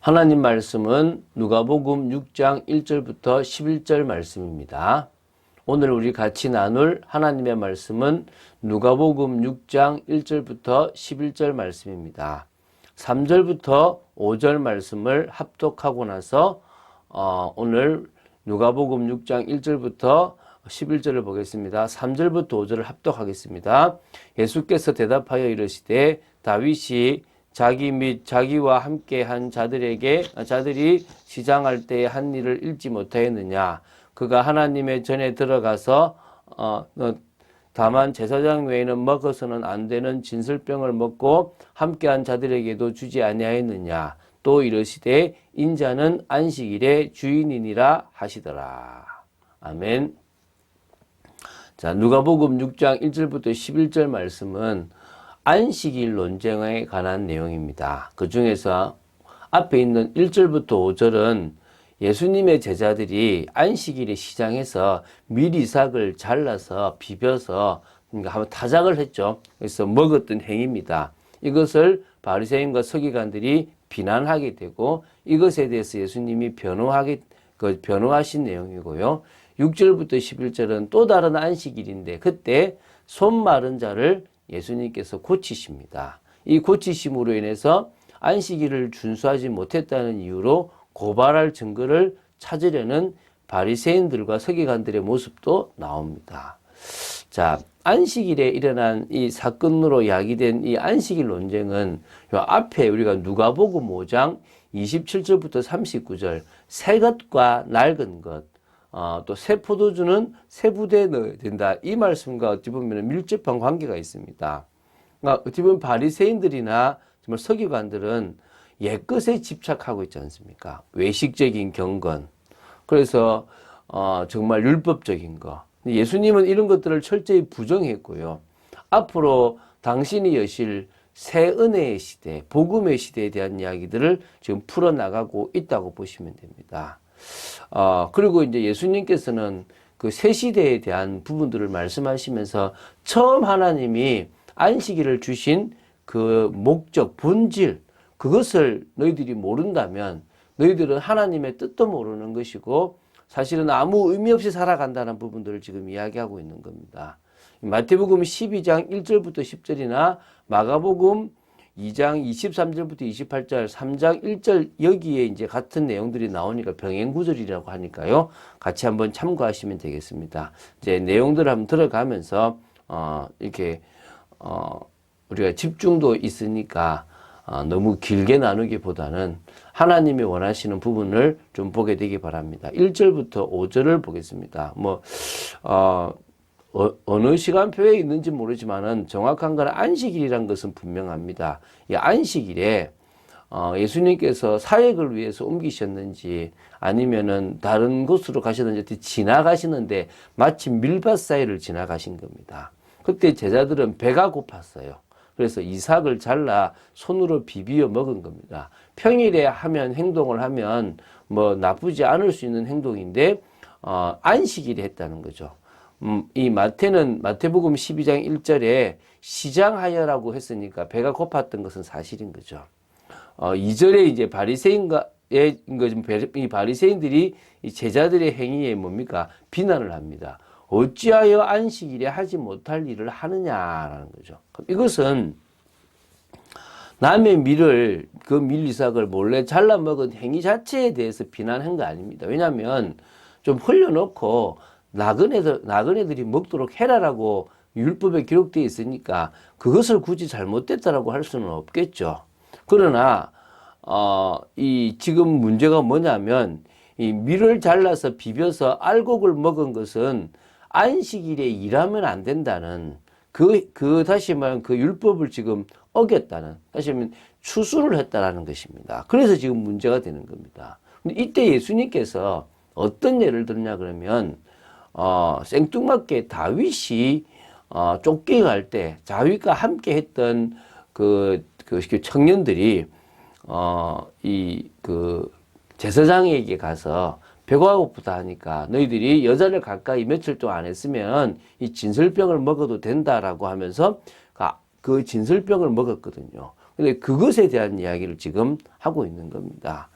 하나님 말씀은 누가복음 6장 1절부터 11절 말씀입니다. 오늘 우리 같이 나눌 하나님의 말씀은 누가복음 6장 1절부터 11절 말씀입니다. 3절부터 5절 말씀을 합독하고 나서 오늘 누가복음 6장 1절부터 11절을 보겠습니다. 3절부터 5절을 합독하겠습니다. 예수께서 대답하여 이르시되 다윗이 자기 및 자기와 함께 한 자들이 시장할 때에 한 일을 잊지 못하였느냐. 그가 하나님의 전에 들어가서 다만 제사장 외에는 먹어서는 안 되는 진설병을 먹고 함께한 자들에게도 주지 아니하였느냐. 또 이르시되 인자는 안식일의 주인이니라 하시더라. 아멘. 자, 누가복음 6장 1절부터 11절 말씀은 안식일 논쟁에 관한 내용입니다. 그 중에서 앞에 있는 1절부터 5절은 예수님의 제자들이 안식일에 시장에서 밀이삭을 잘라서 비벼서 한번 타작을 했죠. 그래서 먹었던 행위입니다. 이것을 바리새인과 서기관들이 비난하게 되고 이것에 대해서 예수님이 변호하신 내용이고요. 6절부터 11절은 또 다른 안식일인데 그때 손 마른 자를 예수님께서 고치십니다. 이 고치심으로 인해서 안식일을 준수하지 못했다는 이유로 고발할 증거를 찾으려는 바리새인들과 서기관들의 모습도 나옵니다. 자, 안식일에 일어난 이 사건으로 야기된 이 안식일 논쟁은 요 앞에 우리가 누가복음 5장 27절부터 39절 새 것과 낡은 것 또 새 포도주는 새 부대에 넣어야 된다. 이 말씀과 어찌 보면 밀접한 관계가 있습니다. 그러니까 어찌 보면 바리새인들이나 정말 서기관들은 옛것에 집착하고 있지 않습니까? 외식적인 경건. 그래서 정말 율법적인 거. 예수님은 이런 것들을 철저히 부정했고요. 앞으로 당신이 여실 새 은혜의 시대, 복음의 시대에 대한 이야기들을 지금 풀어나가고 있다고 보시면 됩니다. 그리고 이제 예수님께서는 그 새 시대에 대한 부분들을 말씀하시면서 처음 하나님이 안식일을 주신 그 목적, 본질, 그것을 너희들이 모른다면 너희들은 하나님의 뜻도 모르는 것이고 사실은 아무 의미 없이 살아간다는 부분들을 지금 이야기하고 있는 겁니다. 마태복음 12장 1절부터 10절이나 마가복음 2장 23절부터 28절, 3장 1절 여기에 이제 같은 내용들이 나오니까 병행구절이라고 하니까요. 같이 한번 참고하시면 되겠습니다. 이제 내용들을 한번 들어가면서 이렇게 우리가 집중도 있으니까 너무 길게 나누기보다는 하나님이 원하시는 부분을 좀 보게 되기 바랍니다. 1절부터 5절을 보겠습니다. 어느 시간표에 있는지 모르지만은 정확한 건 안식일이란 것은 분명합니다. 이 안식일에 예수님께서 사역을 위해서 옮기셨는지 아니면은 다른 곳으로 가셨는지 지나가시는데 마침 밀밭 사이를 지나가신 겁니다. 그때 제자들은 배가 고팠어요. 그래서 이삭을 잘라 손으로 비비어 먹은 겁니다. 평일에 행동을 하면 뭐 나쁘지 않을 수 있는 행동인데 안식일에 했다는 거죠. 이 마태복음 12장 1절에 시장하여라고 했으니까 배가 고팠던 것은 사실인 거죠. 2절에 이제 이 바리새인들이 이 제자들의 행위에 뭡니까? 비난을 합니다. 어찌하여 안식일에 하지 못할 일을 하느냐라는 거죠. 이것은 남의 밀을, 그 밀이삭을 몰래 잘라 먹은 행위 자체에 대해서 비난한 거 아닙니다. 왜냐하면 좀 흘려놓고 나그네들이 먹도록 해라라고 율법에 기록되어 있으니까 그것을 굳이 잘못됐다라고 할 수는 없겠죠. 그러나 이 지금 문제가 뭐냐면 이 밀을 잘라서 비벼서 알곡을 먹은 것은 안식일에 일하면 안 된다는 다시 말하면 그 율법을 지금 어겼다는, 다시 말하면 추수를 했다라는 것입니다. 그래서 지금 문제가 되는 겁니다. 근데 이때 예수님께서 어떤 예를 들냐 그러면 생뚱맞게 다윗이 쫓겨갈 때 다윗과 함께 했던 그 청년들이 제사장에게 가서 배가 고프다 하니까 너희들이 여자를 가까이 며칠 동안 안 했으면 이 진설병을 먹어도 된다라고 하면서 그 진설병을 먹었거든요. 근데 그것에 대한 이야기를 지금 하고 있는 겁니다.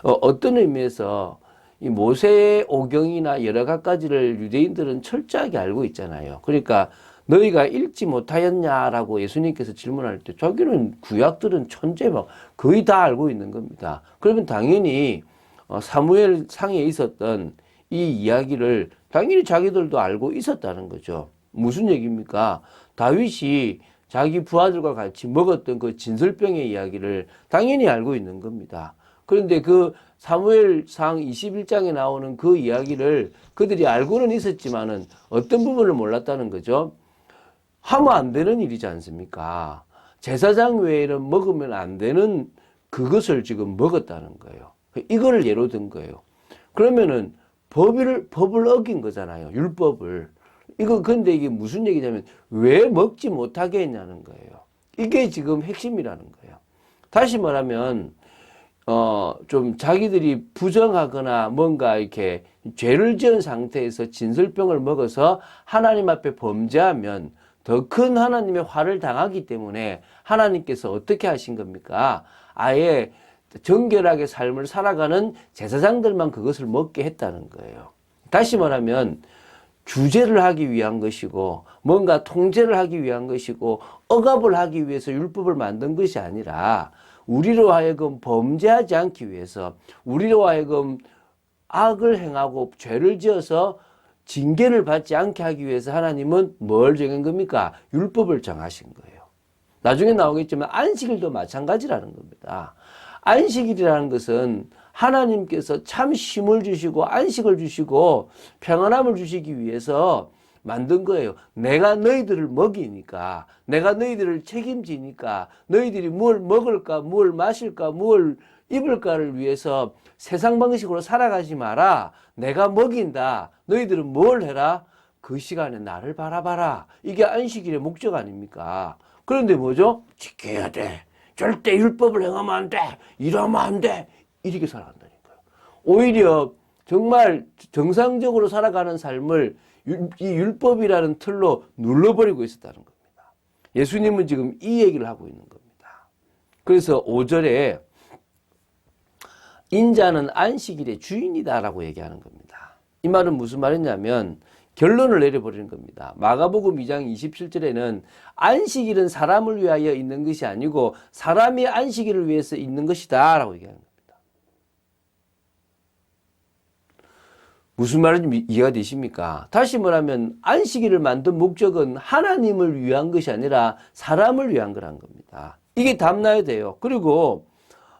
어떤 의미에서 이 모세의 오경이나 여러 가지를 유대인들은 철저하게 알고 있잖아요. 그러니까 너희가 읽지 못하였냐라고 예수님께서 질문할 때 자기는 구약들은 천재 막 거의 다 알고 있는 겁니다. 그러면 당연히 사무엘 상에 있었던 이 이야기를 당연히 자기들도 알고 있었다는 거죠. 무슨 얘기입니까? 다윗이 자기 부하들과 같이 먹었던 그 진설병의 이야기를 당연히 알고 있는 겁니다. 그런데 그 사무엘상 21장에 나오는 그 이야기를 그들이 알고는 있었지만은 어떤 부분을 몰랐다는 거죠. 하면 안 되는 일이지 않습니까? 제사장 외에는 먹으면 안 되는 그것을 지금 먹었다는 거예요. 이거를 예로 든 거예요. 그러면은 법을 어긴 거잖아요. 율법을. 근데 이게 무슨 얘기냐면 왜 먹지 못하게 했냐는 거예요. 이게 지금 핵심이라는 거예요. 다시 말하면 좀 자기들이 부정하거나 뭔가 이렇게 죄를 지은 상태에서 진설병을 먹어서 하나님 앞에 범죄하면 더 큰 하나님의 화를 당하기 때문에 하나님께서 어떻게 하신 겁니까? 아예 정결하게 삶을 살아가는 제사장들만 그것을 먹게 했다는 거예요. 다시 말하면 규제를 하기 위한 것이고 뭔가 통제를 하기 위한 것이고 억압을 하기 위해서 율법을 만든 것이 아니라 우리로 하여금 범죄하지 않기 위해서 우리로 하여금 악을 행하고 죄를 지어서 징계를 받지 않게 하기 위해서 하나님은 뭘 정한 겁니까? 율법을 정하신 거예요. 나중에 나오겠지만 안식일도 마찬가지라는 겁니다. 안식일이라는 것은 하나님께서 참 쉼을 주시고 안식을 주시고 평안함을 주시기 위해서 만든 거예요. 내가 너희들을 먹이니까, 내가 너희들을 책임지니까, 너희들이 뭘 먹을까, 뭘 마실까, 뭘 입을까를 위해서 세상 방식으로 살아가지 마라. 내가 먹인다. 너희들은 뭘 해라? 그 시간에 나를 바라봐라. 이게 안식일의 목적 아닙니까? 그런데 뭐죠? 지켜야 돼. 절대 율법을 행하면 안 돼. 이러면 안 돼. 이렇게 살아간다니까요. 오히려 정말 정상적으로 살아가는 삶을 이 율법이라는 틀로 눌러버리고 있었다는 겁니다. 예수님은 지금 이 얘기를 하고 있는 겁니다. 그래서 5절에 인자는 안식일의 주인이다라고 얘기하는 겁니다. 이 말은 무슨 말이냐면 결론을 내려버리는 겁니다. 마가복음 2장 27절에는 안식일은 사람을 위하여 있는 것이 아니고 사람이 안식일을 위해서 있는 것이다 라고 얘기하는 겁니다. 무슨 말인지 이해가 되십니까? 다시 말하면 안식일을 만든 목적은 하나님을 위한 것이 아니라 사람을 위한 거란 겁니다. 이게 답나야 돼요. 그리고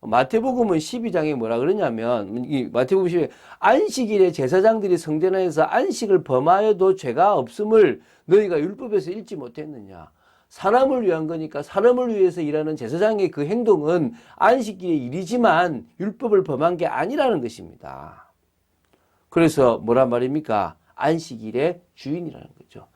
마태복음은 12장에 뭐라 그러냐면 이 마태복음 12장에 안식일에 제사장들이 성전 안에서 안식을 범하여도 죄가 없음을 너희가 율법에서 읽지 못했느냐. 사람을 위한 거니까 사람을 위해서 일하는 제사장의 그 행동은 안식일의 일이지만 율법을 범한 게 아니라는 것입니다. 그래서 뭐란 말입니까? 안식일의 주인이라는 거죠.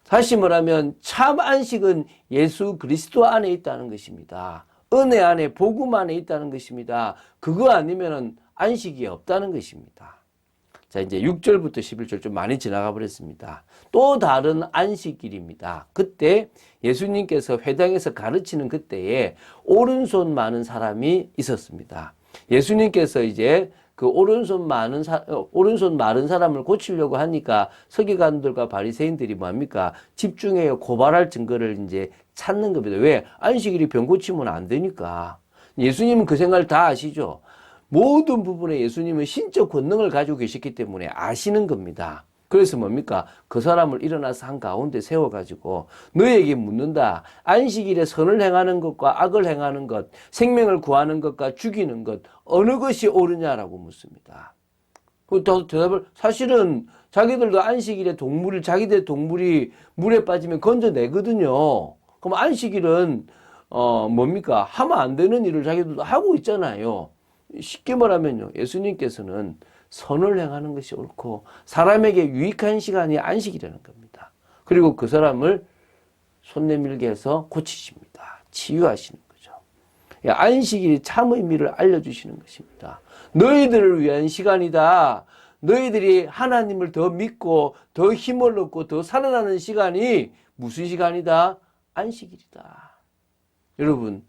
다시 말하면 참 안식은 예수 그리스도 안에 있다는 것입니다. 은혜 안에 복음 안에 있다는 것입니다. 그거 아니면은 안식이 없다는 것입니다. 자, 이제 6절부터 11절 좀 많이 지나가 버렸습니다. 또 다른 안식일입니다. 그때 예수님께서 회당에서 가르치는 그때에 오른손 많은 사람이 있었습니다. 예수님께서 이제 그 오른손 마른 사람을 고치려고 하니까 서기관들과 바리새인들이 뭡니까? 집중해요. 고발할 증거를 이제 찾는 겁니다. 왜? 안식일이 병 고치면 안 되니까. 예수님은 그 생각을 다 아시죠? 모든 부분에 예수님은 신적 권능을 가지고 계셨기 때문에 아시는 겁니다. 그래서 뭡니까? 그 사람을 일어나서 한가운데 세워가지고 너에게 묻는다. 안식일에 선을 행하는 것과 악을 행하는 것, 생명을 구하는 것과 죽이는 것, 어느 것이 옳으냐라고 묻습니다. 그 대답을 사실은 자기들도 안식일에 자기들 동물이 물에 빠지면 건져내거든요. 그럼 안식일은 뭡니까? 하면 안 되는 일을 자기들도 하고 있잖아요. 쉽게 말하면요. 예수님께서는 선을 행하는 것이 옳고 사람에게 유익한 시간이 안식이라는 겁니다. 그리고 그 사람을 손 내밀게 해서 고치십니다. 치유하시는 거죠. 안식일이 참 의미를 알려주시는 것입니다. 너희들을 위한 시간이다. 너희들이 하나님을 더 믿고 더 힘을 얻고 더 살아나는 시간이 무슨 시간이다? 안식일이다. 여러분,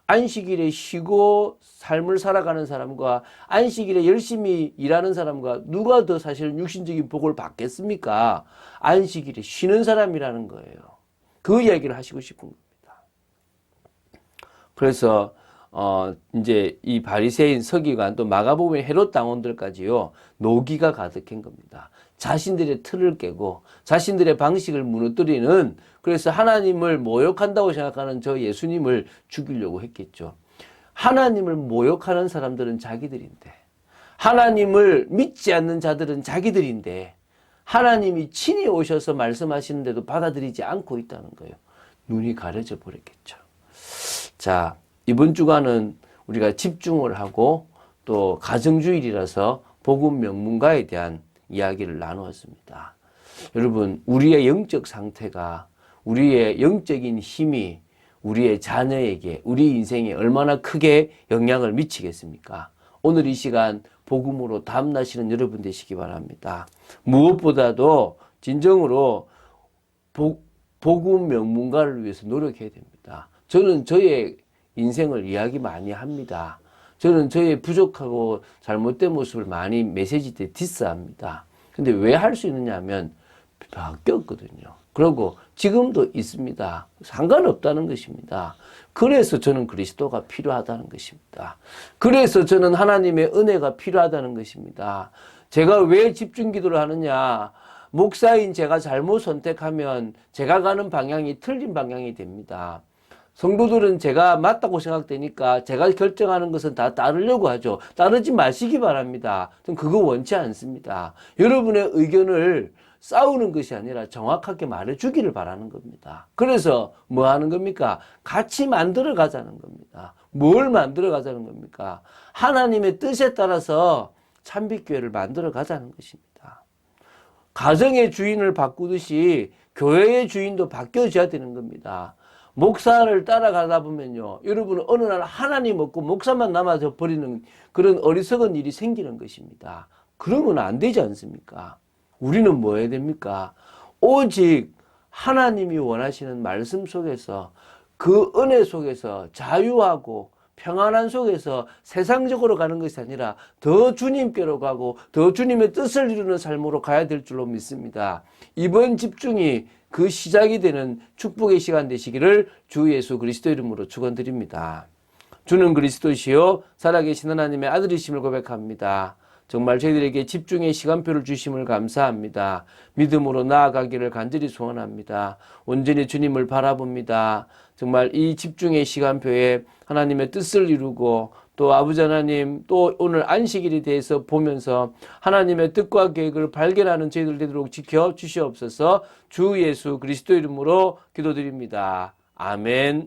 안식일에 쉬고 삶을 살아가는 사람과 안식일에 열심히 일하는 사람과 누가 더 사실은 육신적인 복을 받겠습니까? 안식일에 쉬는 사람이라는 거예요. 그 이야기를 하시고 싶은 겁니다. 그래서 이제 이 바리새인 서기관 또 마가복음의 헤롯 당원들까지요 노기가 가득한 겁니다. 자신들의 틀을 깨고 자신들의 방식을 무너뜨리는, 그래서 하나님을 모욕한다고 생각하는 저 예수님을 죽이려고 했겠죠. 하나님을 모욕하는 사람들은 자기들인데, 하나님을 믿지 않는 자들은 자기들인데, 하나님이 친히 오셔서 말씀하시는데도 받아들이지 않고 있다는 거예요. 눈이 가려져 버렸겠죠. 자, 이번 주간은 우리가 집중을 하고 또 가정주일이라서 복음 명문가에 대한 이야기를 나누었습니다. 여러분, 우리의 영적 상태가, 우리의 영적인 힘이 우리의 자녀에게, 우리 인생에 얼마나 크게 영향을 미치겠습니까? 오늘 이 시간 복음으로 담나시는 여러분 되시기 바랍니다. 무엇보다도 진정으로 복음 명문가를 위해서 노력해야 됩니다. 저는 저의 인생을 이야기 많이 합니다. 저는 저의 부족하고 잘못된 모습을 많이 메시지 때 디스합니다. 근데 왜 할 수 있느냐 하면 바뀌었거든요. 그리고 지금도 있습니다. 상관없다는 것입니다. 그래서 저는 그리스도가 필요하다는 것입니다. 그래서 저는 하나님의 은혜가 필요하다는 것입니다. 제가 왜 집중 기도를 하느냐? 목사인 제가 잘못 선택하면 제가 가는 방향이 틀린 방향이 됩니다. 성도들은 제가 맞다고 생각되니까 제가 결정하는 것은 다 따르려고 하죠. 따르지 마시기 바랍니다. 전 그거 원치 않습니다. 여러분의 의견을 싸우는 것이 아니라 정확하게 말해주기를 바라는 겁니다. 그래서 뭐 하는 겁니까? 같이 만들어 가자는 겁니다. 뭘 만들어 가자는 겁니까? 하나님의 뜻에 따라서 참빛교회를 만들어 가자는 것입니다. 가정의 주인을 바꾸듯이 교회의 주인도 바뀌어져야 되는 겁니다. 목사를 따라가다 보면요, 여러분은 어느 날 하나님 없고 목사만 남아져 버리는 그런 어리석은 일이 생기는 것입니다. 그러면 안 되지 않습니까? 우리는 뭐 해야 됩니까? 오직 하나님이 원하시는 말씀 속에서, 그 은혜 속에서 자유하고 평안한 속에서 세상적으로 가는 것이 아니라 더 주님께로 가고 더 주님의 뜻을 이루는 삶으로 가야 될 줄로 믿습니다. 이번 집중이 그 시작이 되는 축복의 시간 되시기를 주 예수 그리스도 이름으로 축원드립니다. 주는 그리스도시요 살아계신 하나님의 아들이심을 고백합니다. 정말 저희들에게 집중의 시간표를 주심을 감사합니다. 믿음으로 나아가기를 간절히 소원합니다. 온전히 주님을 바라봅니다. 정말 이 집중의 시간표에 하나님의 뜻을 이루고 또 아버지 하나님, 또 오늘 안식일에 대해서 보면서 하나님의 뜻과 계획을 발견하는 저희들 되도록 지켜 주시옵소서. 주 예수 그리스도 이름으로 기도드립니다. 아멘.